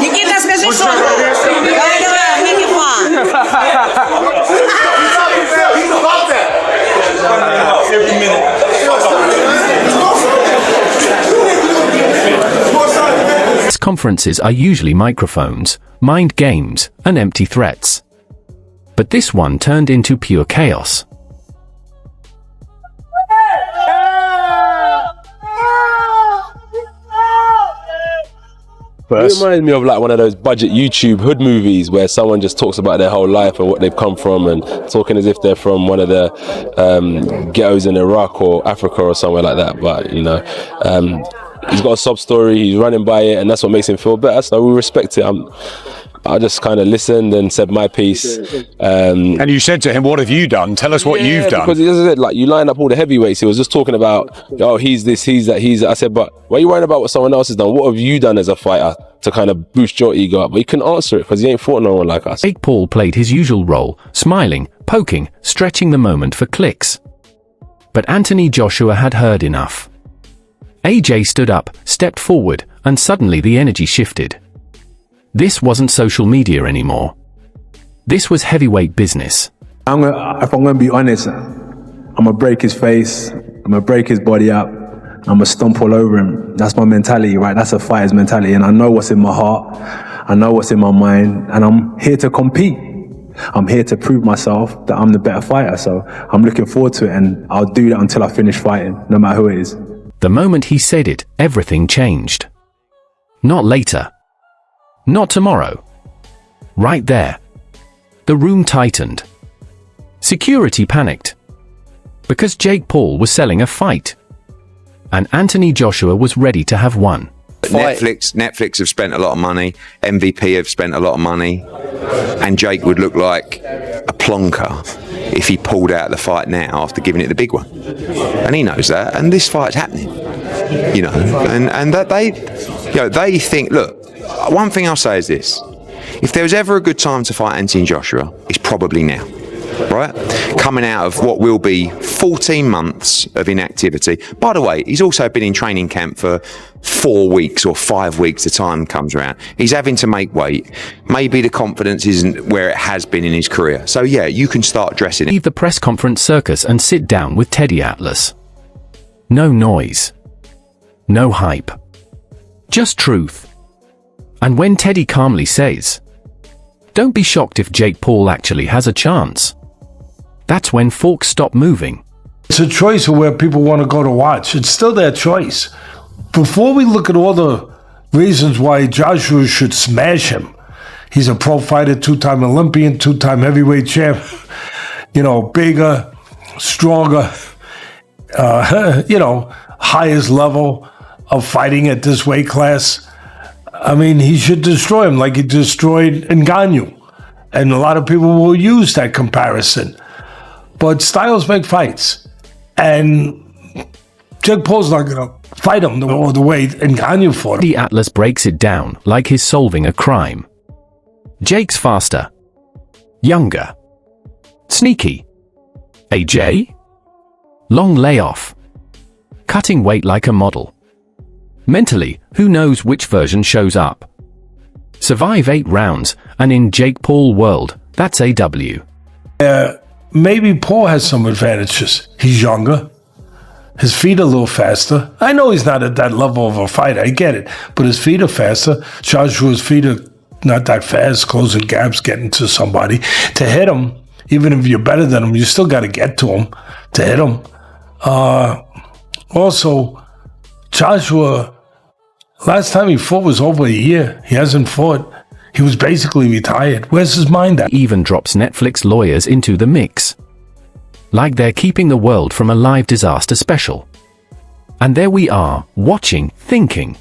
Який в нас скажи, що? Давай, Press conferences are usually microphones, mind games, and empty threats. But this one turned into pure chaos. It reminds me of like one of those budget YouTube hood movies where someone just talks about their whole life and what they've come from and talking as if they're from one of the ghettos in Iraq or Africa or somewhere like that. But you know, he's got a sob story, he's running by it, and that's what makes him feel better. So we respect it. I just kind of listened and said my piece. And you said to him, what have you done? Tell us what you've done. Because like you line up all the heavyweights. He was just talking about, oh, he's this, he's that, he's that. I said, but why are you worrying about what someone else has done? What have you done as a fighter to kind of boost your ego up? But he couldn't answer it because he ain't fought no one like us. Jake Paul played his usual role, smiling, poking, stretching the moment for clicks. But Anthony Joshua had heard enough. AJ stood up, stepped forward, and suddenly the energy shifted. This wasn't social media anymore. This was heavyweight business. If I'm going to be honest, I'm going to break his face, I'm going to break his body up, I'm going to stomp all over him. That's my mentality, right? That's a fighter's mentality. And I know what's in my heart, I know what's in my mind, and I'm here to compete. I'm here to prove myself that I'm the better fighter. So I'm looking forward to it, and I'll do that until I finish fighting, no matter who it is. The moment he said it, everything changed. Not later. Not tomorrow. Right there. The room tightened. Security panicked. Because Jake Paul was selling a fight. And Anthony Joshua was ready to have one. Netflix have spent a lot of money. MVP have spent a lot of money. And Jake would look like a plonker if he pulled out the fight now after giving it the big one. And he knows that. And this fight's happening. You know, and that they think, look, one thing I'll say is this. If there was ever a good time to fight Anthony Joshua, it's probably now. Right? Coming out of what will be 14 months of inactivity. By the way, he's also been in training camp for 4 weeks or 5 weeks, the time comes around. He's having to make weight. Maybe the confidence isn't where it has been in his career. So yeah, you can start dressing it. Leave the press conference circus and sit down with Teddy Atlas. No noise. No hype. Just truth. And when Teddy calmly says, "Don't be shocked if Jake Paul actually has a chance," that's when forks stop moving. It's a choice of where people want to go to watch. It's still their choice. Before we look at all the reasons why Joshua should smash him, he's a pro fighter, two-time Olympian, two-time heavyweight champ, you know, bigger, stronger, highest level of fighting at this weight class. I mean, he should destroy him like he destroyed Ngannou. And a lot of people will use that comparison. But styles make fights. And Jake Paul's not going to fight him the way Ngannou fought him. Teddy Atlas breaks it down like he's solving a crime. Jake's faster. Younger. Sneaky. AJ? Long layoff. Cutting weight like a model. Mentally, who knows which version shows up. Survive 8 rounds, and in Jake Paul world, that's a W. Maybe Paul has some advantages. He's younger. His feet are a little faster. I know he's not at that level of a fighter, I get it. But his feet are faster. Joshua's feet are not that fast, closing gaps, getting to somebody. To hit him, even if you're better than him, you still got to get to him to hit him. Also, Joshua, last time he fought was over a year. He hasn't fought. He was basically retired. Where's his mind at? Even drops Netflix lawyers into the mix. Like they're keeping the world from a live disaster special. And there we are, watching, thinking.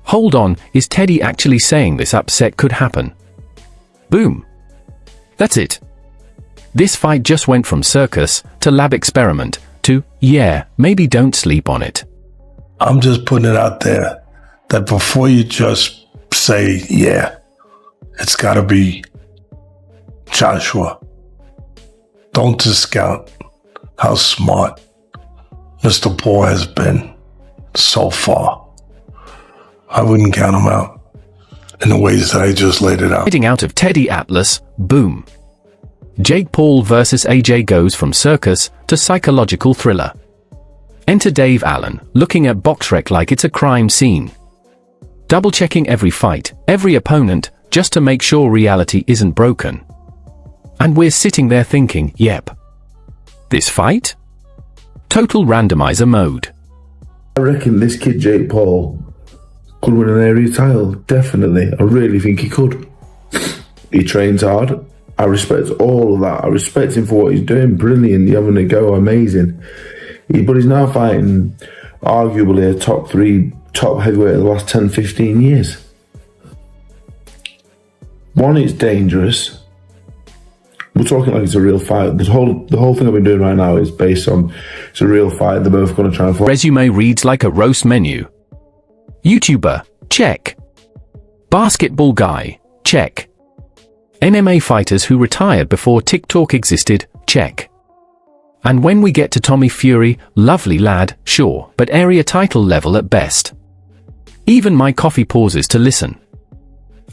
Hold on, is Teddy actually saying this upset could happen? Boom. That's it. This fight just went from circus to lab experiment to, yeah, maybe don't sleep on it. I'm just putting it out there that before you just say, yeah, it's got to be Joshua, don't discount how smart Mr. Paul has been so far. I wouldn't count him out in the ways that I just laid it out. Heading out of Teddy Atlas, boom. Jake Paul versus AJ goes from circus to psychological thriller. Enter Dave Allen, looking at BoxRec like it's a crime scene. Double-checking every fight, every opponent, just to make sure reality isn't broken. And we're sitting there thinking, yep. This fight? Total randomizer mode. I reckon this kid, Jake Paul, could win an area title. Definitely. I really think he could. He trains hard. I respect all of that. I respect him for what he's doing. Brilliant. You're having a go. Amazing. But he's now fighting arguably a top heavyweight of the last 10, 15 years. One, it's dangerous. We're talking like it's a real fight. The whole thing I've been doing right now is based on it's a real fight. They're both going to try and fight. Resume reads like a roast menu. YouTuber, check. Basketball guy, check. MMA fighters who retired before TikTok existed, check. And when we get to Tommy Fury, lovely lad, sure, but area title level at best. Even my coffee pauses to listen.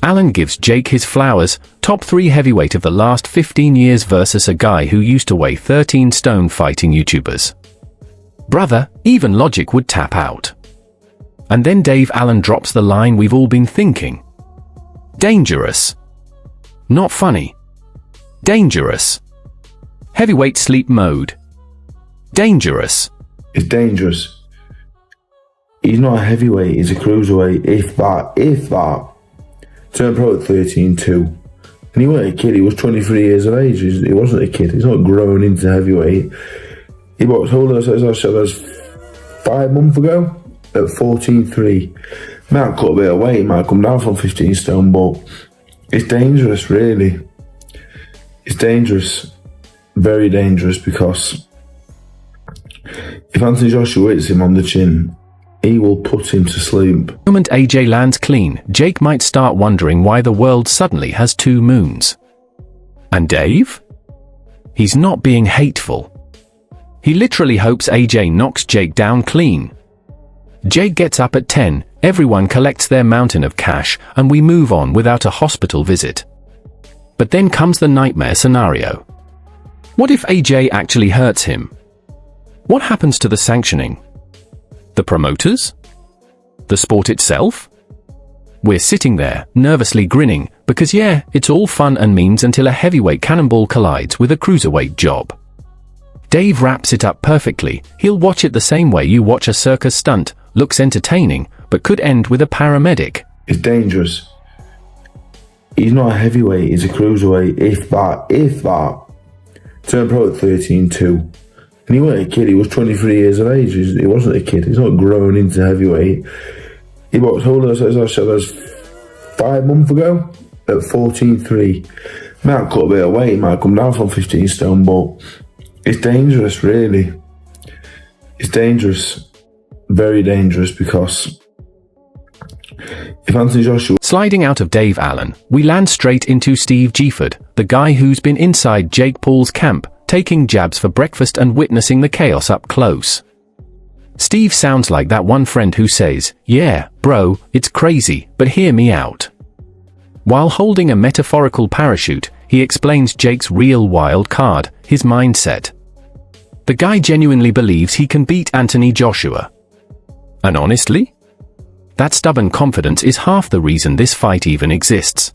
Allen gives Jake his flowers, top 3 heavyweight of the last 15 years versus a guy who used to weigh 13 stone fighting YouTubers. Brother, even logic would tap out. And then Dave Allen drops the line we've all been thinking. Dangerous. Not funny. Dangerous. Heavyweight sleep mode. Dangerous. It's dangerous. He's not a heavyweight, he's a cruiserweight, if that. Turned pro at 13-2. And he wasn't a kid, he was 23 years of age. He wasn't a kid, he's not grown into heavyweight. He boxed as 5 months ago at 14-3. Might cut a bit of weight, might come down from 15 stone, but it's dangerous, really. It's dangerous. Very dangerous, because if Anthony Joshua hits him on the chin, he will put him to sleep. The moment AJ lands clean, Jake might start wondering why the world suddenly has 2 moons. And Dave? He's not being hateful. He literally hopes AJ knocks Jake down clean. Jake gets up at 10, everyone collects their mountain of cash, and we move on without a hospital visit. But then comes the nightmare scenario. What if AJ actually hurts him? What happens to the sanctioning? The promoters? The sport itself? We're sitting there, nervously grinning, because yeah, it's all fun and memes until a heavyweight cannonball collides with a cruiserweight job. Dave wraps it up perfectly. He'll watch it the same way you watch a circus stunt. Looks entertaining, but could end with a paramedic. It's dangerous. He's not a heavyweight, he's a cruiserweight, if that. Turned pro at 13-2. And he wasn't a kid, he was 23 years of age. He wasn't a kid, he's not grown into heavyweight. He boxed as 5 months ago at 14-3. Might cut a bit of weight, might come down from 15 stone, but it's dangerous, really. It's dangerous. Very dangerous, because if Anthony Joshua... Sliding out of Dave Allen, we land straight into Steve Gifford, the guy who's been inside Jake Paul's camp, taking jabs for breakfast and witnessing the chaos up close. Steve sounds like that one friend who says, yeah, bro, it's crazy, but hear me out. While holding a metaphorical parachute, he explains Jake's real wild card, his mindset. The guy genuinely believes he can beat Anthony Joshua. And honestly, that stubborn confidence is half the reason this fight even exists.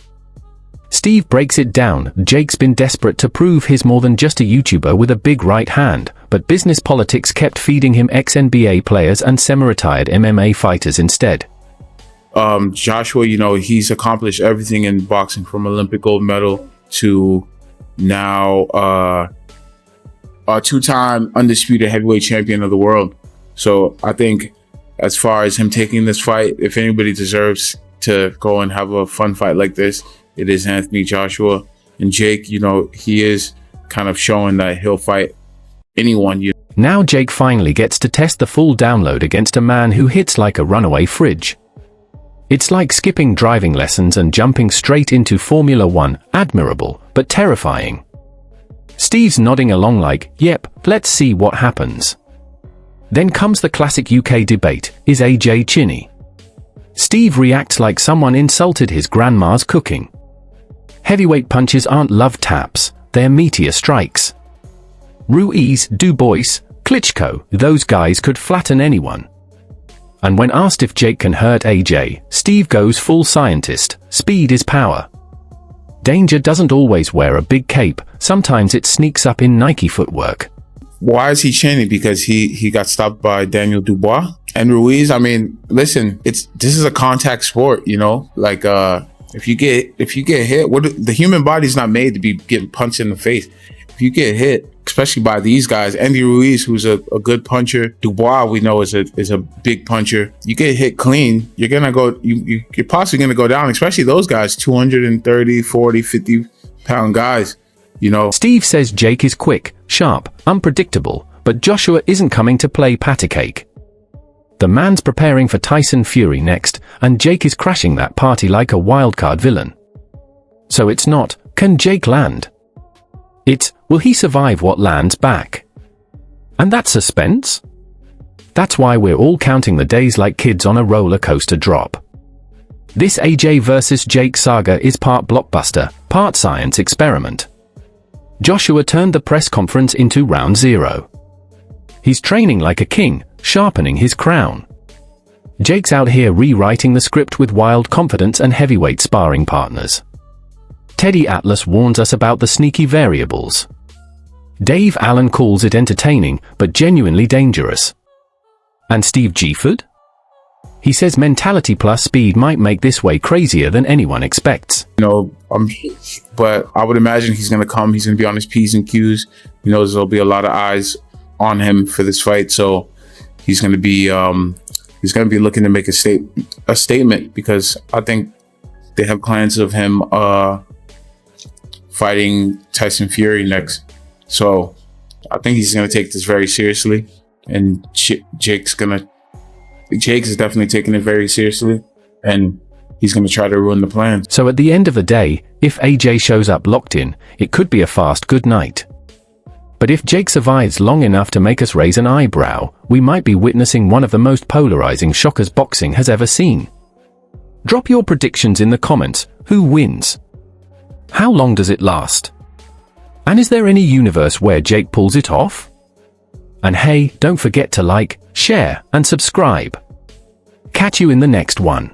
Steve breaks it down. Jake's been desperate to prove he's more than just a YouTuber with a big right hand, but business politics kept feeding him ex-NBA players and semi-retired MMA fighters instead. Joshua, he's accomplished everything in boxing, from Olympic gold medal to now a 2-time undisputed heavyweight champion of the world. So I think, as far as him taking this fight, if anybody deserves to go and have a fun fight like this, it is Anthony Joshua. And Jake, he is kind of showing that he'll fight anyone. Now Jake finally gets to test the full download against a man who hits like a runaway fridge. It's like skipping driving lessons and jumping straight into Formula One, admirable, but terrifying. Steve's nodding along like, yep, let's see what happens. Then comes the classic UK debate, is AJ chinny? Steve reacts like someone insulted his grandma's cooking. Heavyweight punches aren't love taps, they're meteor strikes. Ruiz, Dubois, Klitschko, those guys could flatten anyone. And when asked if Jake can hurt AJ, Steve goes full scientist, speed is power. Danger doesn't always wear a big cape, sometimes it sneaks up in Nike footwork. Why is he chinny? Because he got stopped by Daniel Dubois and Ruiz. I mean, listen, this is a contact sport, you know. Like if you get hit, the human body's not made to be getting punched in the face. If you get hit, especially by these guys, Andy Ruiz, who's a good puncher, Dubois, we know is a big puncher. You get hit clean, you're gonna go. You're possibly gonna go down. Especially those guys, 230, 40, 50-pound guys. You know. Steve says Jake is quick, sharp, unpredictable, but Joshua isn't coming to play patty cake. The man's preparing for Tyson Fury next, and Jake is crashing that party like a wildcard villain. So it's not, can Jake land? It's, will he survive what lands back? And that suspense? That's why we're all counting the days like kids on a roller coaster drop. This AJ versus Jake saga is part blockbuster, part science experiment. Joshua turned the press conference into round zero. He's training like a king, sharpening his crown. Jake's out here rewriting the script with wild confidence and heavyweight sparring partners. Teddy Atlas warns us about the sneaky variables. Dave Allen calls it entertaining, but genuinely dangerous. And Steve Gifford? He says mentality plus speed might make this way crazier than anyone expects. You know, but I would imagine he's going to come. He's going to be on his P's and Q's. He knows there'll be a lot of eyes on him for this fight, so he's going to be looking to make a statement, because I think they have plans of him fighting Tyson Fury next. So I think he's going to take this very seriously, and Jake's definitely taking it very seriously, and he's going to try to ruin the plan. So at the end of the day, if AJ shows up locked in, it could be a fast good night. But if Jake survives long enough to make us raise an eyebrow, we might be witnessing one of the most polarizing shockers boxing has ever seen. Drop your predictions in the comments. Who wins? How long does it last? And is there any universe where Jake pulls it off? And hey, don't forget to like, share, and subscribe. Catch you in the next one.